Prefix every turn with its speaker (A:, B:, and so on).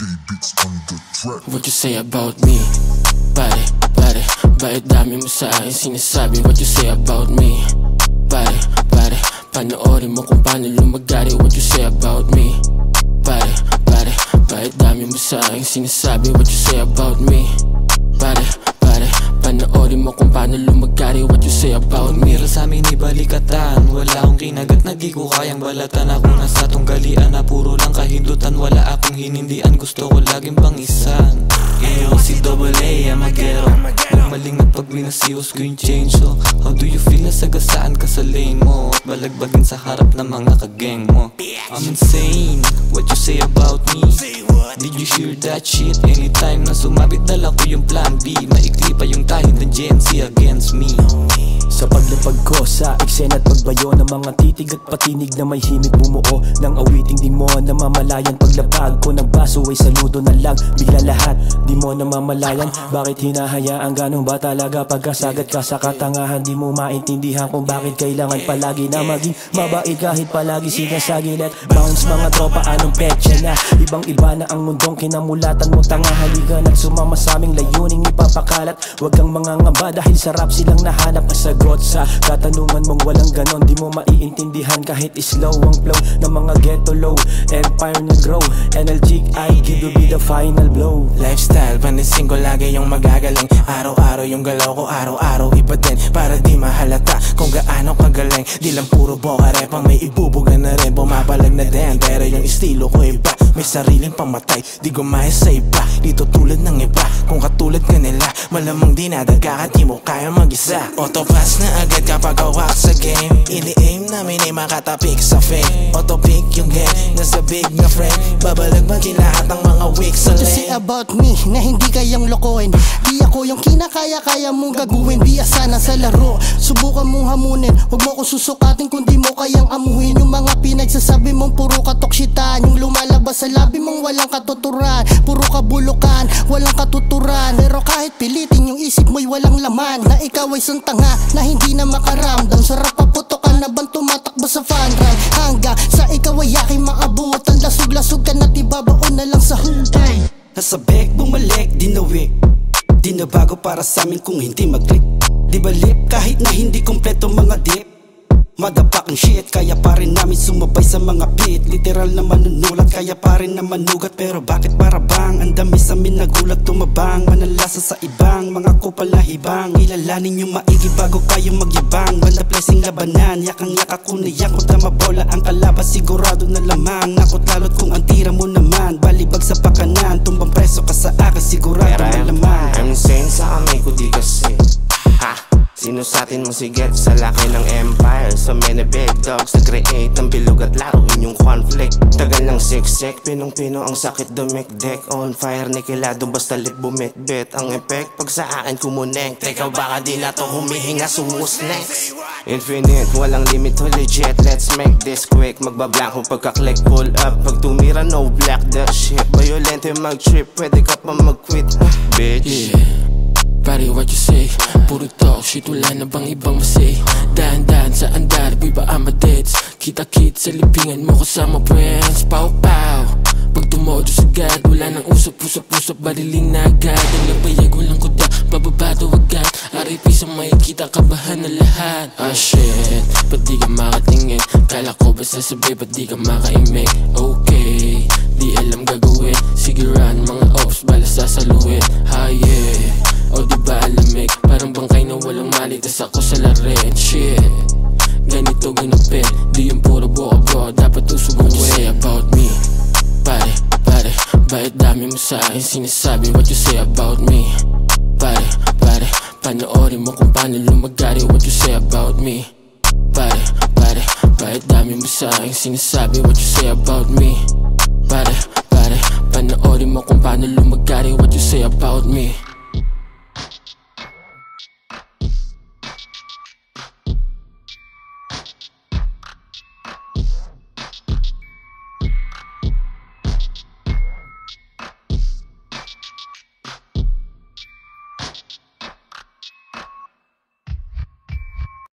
A: Beats on the track.
B: What you say about me? Pare, pare, bakit dami mo sa akin sinasabi? What you say about me? Pare, pare, panoorin mo kung paano lumagari. What you say about me? Pare, pare, bakit dami mo sa akin sinasabi? What you say about me? Pare, pare, panoorin mo kung paano lumagari. What you say about me?
C: Meron sa amin ibalikatan, wala akong kinagat na di ko kayang balatan. Ako nasa tunggalian na puro lang kahindutan, wala akong hinindian, gusto ko laging pangisan. Iyo si Double A, I'm a ghetto. Huwag maling na pag binasiyos ko yung change. So how do you feel na sagasaan ka sa lane mo? Balagbagin sa harap ng mga kageng mo. I'm insane, what you say about me? Did you hear that shit? Anytime na sumabit dala ko yung plan B. Maikli pa yung tahid ng Gen Z against me.
D: Sa paglapag ko sa eksena at pagbayo ng mga titig at patinig na may himig bumuo ng awiting di mo namamalayan. Paglapag ko ng baso ay saludo na lang bigla lahat. Di mo namamalayan, bakit hinahayaan? Ganun ba talaga pagkasagat ka sa katangahan? Di mo maintindihan kung bakit kailangan palagi na maging mabait kahit palagi sinasagi. Let bounce mga tropa, anong petsa na? Ibang iba na ang mundong kinamulatan mo. Tanga haligan at sumama sa aming layuning ipapakalat. Huwag kang mangangamba dahil sarap silang nahanap na sagot sa katanungan mong walang ganon. Di mo maiintindihan kahit slow ang flow ng mga ghetto low. Empire na grow, NLG I give will be the final blow.
E: Lifestyle, panisin ko lagi yung magagaling. Araw-araw yung galaw ko, araw-araw iba din. Para di mahalata kung gaano kagaling. Di lang puro boka repang may ibubuga na rin. Bumabalag na din, pero yung estilo ko iba. May sariling pamatay, di gumaya sa iba. Dito tulad ng iba, kung katulad ka nila malamang dinadaga ka, di mo kaya mag-isa. Autopass na agad kapag hawak sa game. Ini-aim namin ay makatapik sa fame. Autopic yung game, nasa big na frame. Babalagbagin lahat ng mga weak sa lane.
F: What you say about me na hindi kayang lokohin? Di ako yung kinakaya-kaya mong gagawin. Biyasa na sa laro, subukan mong hamunin. Huwag mo ko susukatin kung di mo kayang amuhin. Yung mga pinagsasabi mong puro katoksitan, yung lumalabas sa labi mong walang katuturan. Puro kabulukan, walang katuturan. Pero kahit pilitin yung isip mo'y walang laman. Na ikaw ay santanga na hindi na makaramdam. Sarap paputokan na bang tumatakbo sa fun run. Hanggang sa ikaw ay aking maabutan. Lasog-lasog ka na tibabaon na lang sa hutay.
G: Nasa bag, bumalik, dinawik. Di na bago para sa amin kung hindi mag-click. Di balip kahit na hindi kompleto mga dip. Madapak ang shit, kaya pa rin namin sumabay sa mga beat. Literal na manunulat, kaya pa rin na manugat. Pero bakit para bang ang dami sa amin nagulat tumabang? Manalasa sa ibang mga kupal na hibang. Ilalanin yung maigi bago kayo magyabang. Banda blessing labanan, yakang yakak kung nayakot na mabola ang kalaban. Sigurado na lamang, nakot lalot kung ang tira mo naman. Balibag sa pakanan, tumbang preso ka sa akin, sigurado na lamang.
E: I'm insane sa kamay ko di kasi ha? Sino sa atin masigat sa laki ng empire? So many big dogs na create ng bilog at laruin yung conflict. Tagal ng siksik, pinong-pino ang sakit dumikdik. On fire, nikilado basta lit bumitbit. Ang effect pag sa akin kumonect. Teka baka di na to humihinga, sumus next. Infinite, walang limit to legit. Let's make this quick. Magbablanko pagka-click, pull up. Pag tumira, no black the shit. Violent mag-trip, pwede ka pa mag-quit, bitch.
B: Pare, what you say? Puro talk shit, wala na bang ibang masay? Dahan-dahan sa andar, biba amadets. Kita-kit sa libingan mo kasama friends. Pow-pow, pag tumodo sa gad, wala nang usap-usap-usap, bariling na agad. Ang labayag, walang kuda, bababado agad. RIP sa makikita, kabahan na lahat. Ah shit, ba't di ka makatingin? Kala ko basta sabi, ba't di ka makaimik? Okay, di alam gagawin. Sige run, mga ops, bala sasaluhin. Ha yeah, o diba alamig? Parang bangkay na walang malitas ako sa larin. Shit, ganito ginupin. Di yung puro boka bro, dapat usugan. What you say about me? Pare, pare, bakit dami mo sa akin sinasabi? What you say about me? Pare, pare, panoorin mo kung paano lumagari. What you say about me? Pare, pare, bakit dami mo sa akin sinasabi? What you say about me? Pare,